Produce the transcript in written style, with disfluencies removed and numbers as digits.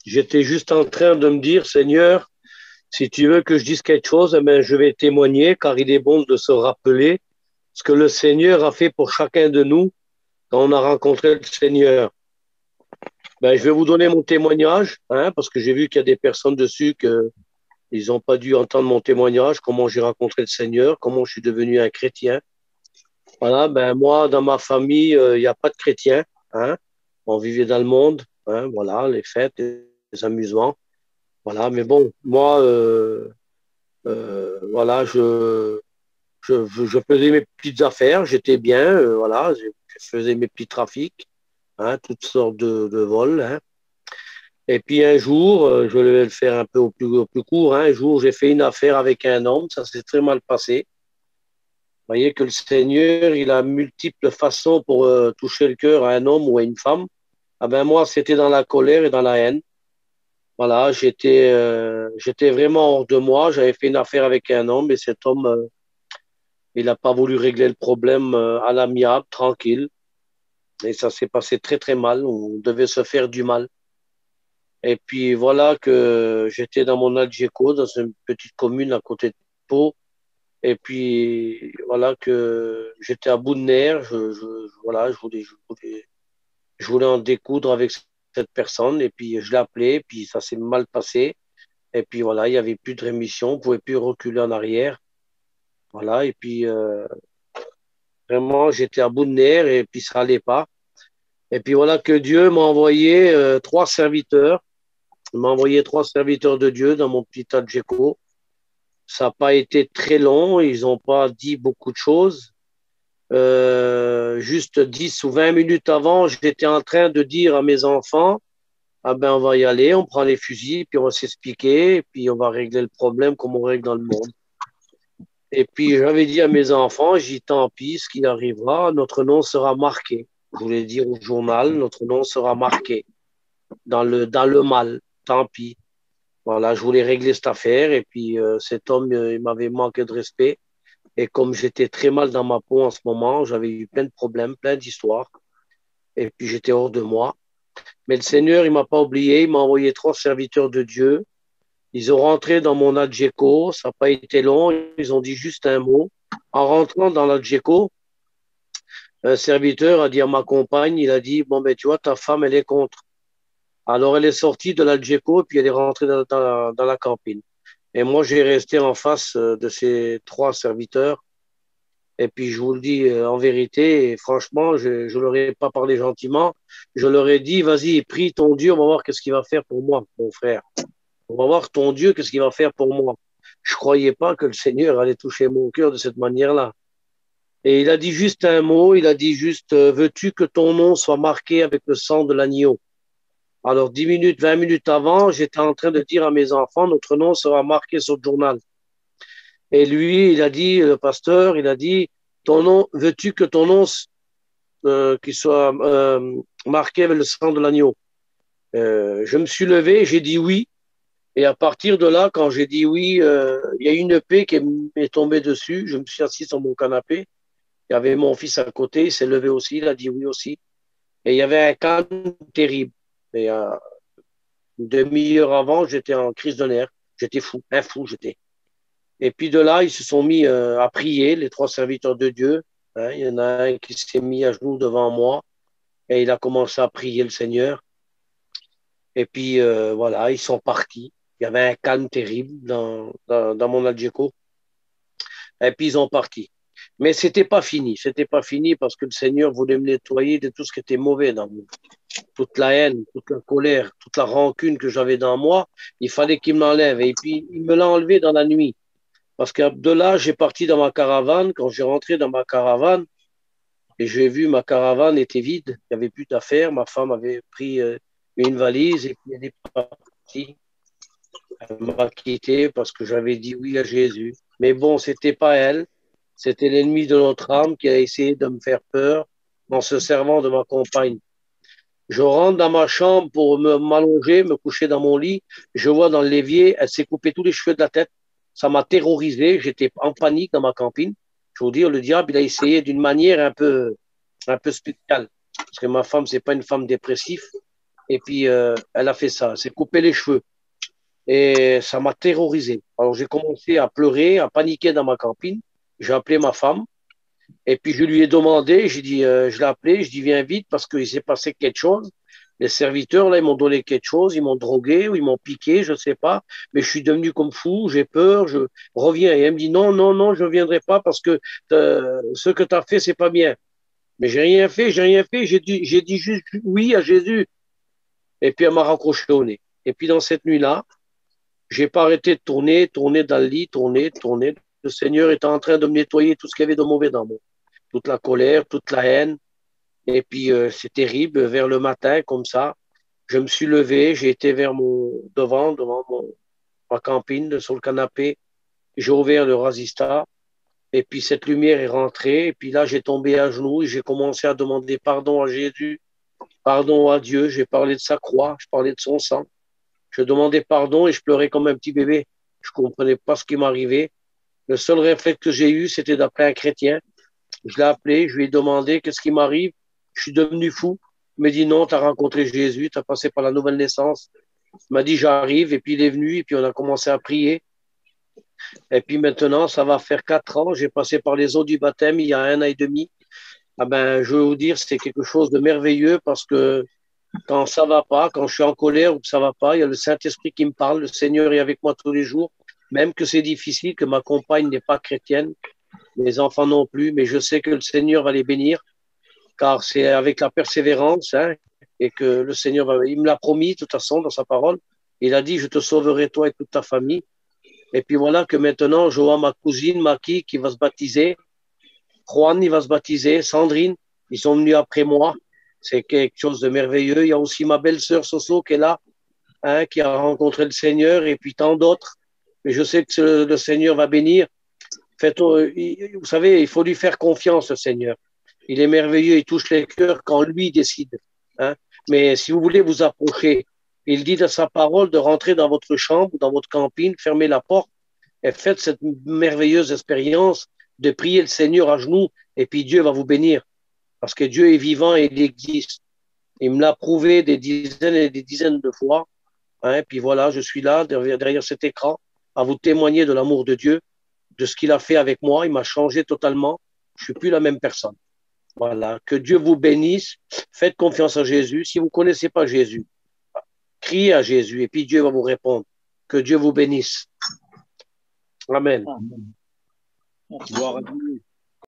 J'étais juste en train de me dire, Seigneur, si tu veux que je dise quelque chose, eh ben, je vais témoigner, car il est bon de se rappeler ce que le Seigneur a fait pour chacun de nous quand on a rencontré le Seigneur. Ben, je vais vous donner mon témoignage, hein, parce que j'ai vu qu'il y a des personnes dessus que ils n'ont pas dû entendre mon témoignage, comment j'ai rencontré le Seigneur, comment je suis devenu un chrétien. Voilà, ben moi, dans ma famille, il n'y a pas de chrétiens, hein. On vivait dans le monde, hein, voilà, les fêtes, les amusements. Voilà, mais bon, moi, voilà, je faisais mes petites affaires, j'étais bien, voilà, je faisais mes petits trafics, hein, toutes sortes de vols, hein. Et puis un jour, je vais le faire un peu au plus court, hein, un jour, j'ai fait une affaire avec un homme, ça s'est très mal passé. Vous voyez que le Seigneur, il a multiples façons pour toucher le cœur à un homme ou à une femme. Ah ben moi, c'était dans la colère et dans la haine. Voilà, j'étais vraiment hors de moi. J'avais fait une affaire avec un homme et cet homme, il n'a pas voulu régler le problème à l'amiable, tranquille. Et ça s'est passé très très mal. On devait se faire du mal. Et puis voilà que j'étais dans mon Algeco, dans une petite commune à côté de Pau. Et puis voilà que j'étais à bout de nerfs. Voilà, je voulais en découdre avec cette personne. Et puis je l'ai appelé. Puis ça s'est mal passé. Et puis voilà, il n'y avait plus de rémission. On ne pouvait plus reculer en arrière. Voilà. Et puis vraiment, j'étais à bout de nerfs. Et puis ça allait pas. Et puis voilà que Dieu m'a envoyé trois serviteurs. Il m'a envoyé trois serviteurs de Dieu dans mon petit Adjeco. Ça n'a pas été très long. Ils n'ont pas dit beaucoup de choses. Juste 10 ou 20 minutes avant, j'étais en train de dire à mes enfants, ah ben on va y aller, on prend les fusils, puis on va s'expliquer, puis on va régler le problème comme on règle dans le monde. Et puis j'avais dit à mes enfants, j'ai dit tant pis, ce qui arrivera, notre nom sera marqué. Je voulais dire au journal, notre nom sera marqué dans le mal, tant pis. Voilà, je voulais régler cette affaire, et puis cet homme, il m'avait manqué de respect. Et comme j'étais très mal dans ma peau en ce moment, j'avais eu plein de problèmes, plein d'histoires. Et puis j'étais hors de moi. Mais le Seigneur, il m'a pas oublié. Il m'a envoyé trois serviteurs de Dieu. Ils ont rentré dans mon Adjeco. Ça n'a pas été long. Ils ont dit juste un mot. En rentrant dans l'Adjeco, un serviteur a dit à ma compagne, il a dit, bon, ben, tu vois, ta femme, elle est contre. Alors, elle est sortie de l'Adjeco et puis elle est rentrée dans la campine. Et moi, j'ai resté en face de ces trois serviteurs. Et puis, je vous le dis en vérité, et franchement, je ne leur ai pas parlé gentiment. Je leur ai dit, vas-y, prie ton Dieu, on va voir qu'est-ce qu'il va faire pour moi, mon frère. On va voir ton Dieu, qu'est-ce qu'il va faire pour moi. Je ne croyais pas que le Seigneur allait toucher mon cœur de cette manière-là. Et il a dit juste un mot, il a dit juste, veux-tu que ton nom soit marqué avec le sang de l'agneau? Alors, 10 minutes, 20 minutes avant, j'étais en train de dire à mes enfants, notre nom sera marqué sur le journal. Et lui, il a dit, le pasteur, il a dit, ton nom, veux-tu que ton nom qui soit marqué avec le sang de l'agneau? Je me suis levé, j'ai dit oui. Et à partir de là, quand j'ai dit oui, il y a une épée qui m'est tombée dessus. Je me suis assis sur mon canapé. Il y avait mon fils à côté, il s'est levé aussi, il a dit oui aussi. Et il y avait un calme terrible. Et une demi-heure avant, j'étais en crise de nerfs. J'étais fou, un fou j'étais. Et puis de là, ils se sont mis à prier, les trois serviteurs de Dieu. Hein, il y en a un qui s'est mis à genoux devant moi et il a commencé à prier le Seigneur. Et puis voilà, ils sont partis. Il y avait un calme terrible dans mon Algeco. Et puis ils ont parti. Mais c'était pas fini. C'était pas fini parce que le Seigneur voulait me nettoyer de tout ce qui était mauvais dans moi. Toute la haine, toute la colère, toute la rancune que j'avais dans moi, il fallait qu'il me l'enlève. Et puis il me l'a enlevé dans la nuit. Parce que de là, j'ai parti dans ma caravane. Quand j'ai rentré dans ma caravane et j'ai vu ma caravane était vide, il n'y avait plus d'affaires. Ma femme avait pris une valise et puis elle est partie. Elle m'a quitté parce que j'avais dit oui à Jésus. Mais bon, c'était pas elle. C'était l'ennemi de notre âme qui a essayé de me faire peur en se servant de ma compagne. Je rentre dans ma chambre pour m'allonger, me coucher dans mon lit. Je vois dans l'évier, elle s'est coupé tous les cheveux de la tête. Ça m'a terrorisé. J'étais en panique dans ma campine. Je veux dire, le diable, il a essayé d'une manière un peu spéciale. Parce que ma femme, c'est pas une femme dépressive. Et puis, elle a fait ça. Elle s'est coupé les cheveux. Et ça m'a terrorisé. Alors, j'ai commencé à pleurer, à paniquer dans ma campine. J'ai appelé ma femme. Et puis, je lui ai demandé, j'ai dit, je l'ai appelé, je dis, viens vite parce qu'il s'est passé quelque chose. Les serviteurs, là, ils m'ont donné quelque chose, ils m'ont drogué ou ils m'ont piqué, je ne sais pas. Mais je suis devenu comme fou, j'ai peur, je reviens. Et elle me dit, non, non, non, je ne viendrai pas parce que ce que tu as fait, c'est pas bien. Mais j'ai rien fait, j'ai rien fait. J'ai dit juste oui à Jésus. Et puis, elle m'a raccroché au nez. Et puis, dans cette nuit-là, j'ai pas arrêté de tourner, tourner dans le lit, tourner, tourner. Le Seigneur était en train de me nettoyer tout ce qu'il y avait de mauvais dans moi. Toute la colère, toute la haine. Et puis, c'est terrible. Vers le matin, comme ça, je me suis levé, j'ai été vers ma campine, sur le canapé. J'ai ouvert le Rasista. Et puis, cette lumière est rentrée. Et puis là, j'ai tombé à genoux et j'ai commencé à demander pardon à Jésus, pardon à Dieu. J'ai parlé de sa croix, je parlais de son sang. Je demandais pardon et je pleurais comme un petit bébé. Je ne comprenais pas ce qui m'arrivait. Le seul réflexe que j'ai eu, c'était d'appeler un chrétien. Je l'ai appelé, je lui ai demandé qu'est-ce qui m'arrive. Je suis devenu fou. Il m'a dit non, tu as rencontré Jésus, tu as passé par la nouvelle naissance. Il m'a dit j'arrive et puis il est venu et puis on a commencé à prier. Et puis maintenant, ça va faire 4 ans. J'ai passé par les eaux du baptême il y a 1 an et demi. Ah ben, je veux vous dire, c'est quelque chose de merveilleux parce que quand ça va pas, quand je suis en colère ou que ça va pas, il y a le Saint-Esprit qui me parle. Le Seigneur est avec moi tous les jours, même que c'est difficile, que ma compagne n'est pas chrétienne, mes enfants non plus, mais je sais que le Seigneur va les bénir, car c'est avec la persévérance, hein, et que le Seigneur va, il me l'a promis de toute façon dans sa parole. Il a dit, je te sauverai toi et toute ta famille. Et puis voilà que maintenant, je vois ma cousine Maki qui va se baptiser. Juan, il va se baptiser. Sandrine, ils sont venus après moi. C'est quelque chose de merveilleux. Il y a aussi ma belle-sœur Soso qui est là, hein, qui a rencontré le Seigneur, et puis tant d'autres. Mais je sais que le Seigneur va bénir. Faites, vous savez, il faut lui faire confiance, le Seigneur. Il est merveilleux, il touche les cœurs quand lui décide. Hein. Mais si vous voulez vous approcher, il dit dans sa parole de rentrer dans votre chambre, dans votre campine, fermer la porte et faites cette merveilleuse expérience de prier le Seigneur à genoux et puis Dieu va vous bénir parce que Dieu est vivant et il existe. Il me l'a prouvé des dizaines et des dizaines de fois. Hein, puis voilà, je suis là derrière cet écran à vous témoigner de l'amour de Dieu, de ce qu'il a fait avec moi. Il m'a changé totalement. Je ne suis plus la même personne. Voilà, que Dieu vous bénisse. Faites confiance à Jésus. Si vous ne connaissez pas Jésus, criez à Jésus et puis Dieu va vous répondre. Que Dieu vous bénisse. Amen. Amen. Gloire à Dieu.